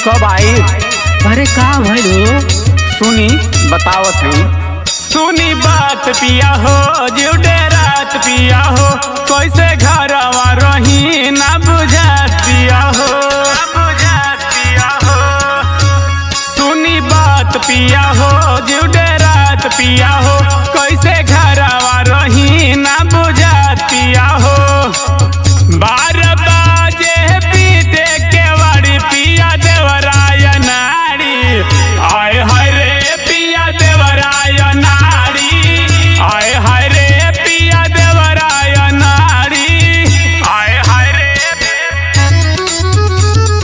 सब आई। अरे का भइलो? सुनी बतावत है। सुनी बात पिया हो जीव डेरात पिया हो, कैसे घरवा रही ना बुझात पिया हो। सुनी बात पिया हो जीव डेरात पिया हो, कैसे घरवा रही ना बुझात पिया हो। 12 बाजे पीते केवाड़ी पिया देवराय नाड़ी, आय हाय रे पिया देवराय नाड़ी, आय हाय रे पिया देवराय नाड़ी, आय हाय रे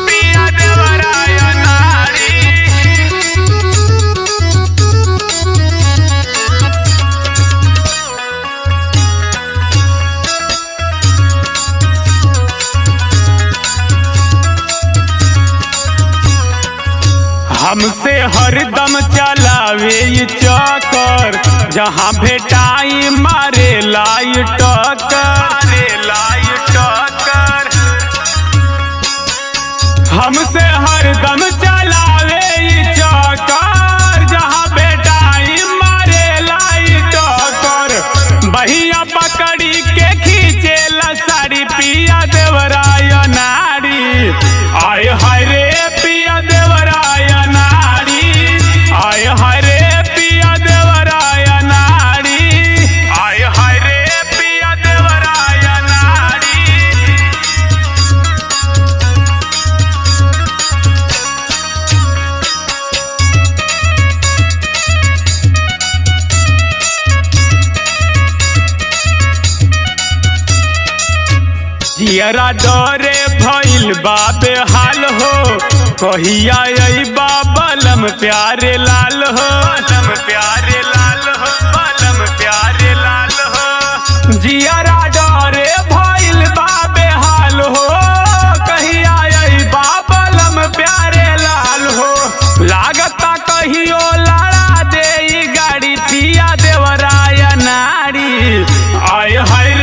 पिया देवराय नाड़ी। हमसे हरदम चलावे ये चक्कर, जहाँ भेटाई मारे लाई टक्कर। हमसे हरदम चलावे ये चक्कर, जहाँ भेटाई मारे लाई टक्कर। बहिया पकड़ी के खींचे साड़ी पिया देवराय नाड़ी, आय हाय रे पिया देवराय नाड़ी, आय हाय रे पिया देवराय नाड़ी, आय हाय रे पिया देवराय नाड़ी। जियरा डरे भइल बाबे हाल हो, कहिया अइबा बलम प्यारे लाल हो। बलम प्यारे लाल हो, बलम प्यारे लाल हो। जियरा डरे भइल बाबे हाल हो, कहिया अइबा बलम प्यारे लाल हो। लागता कहियो लड़ा दे गाड़ी पिया देवराय नाड़ी, आय हाय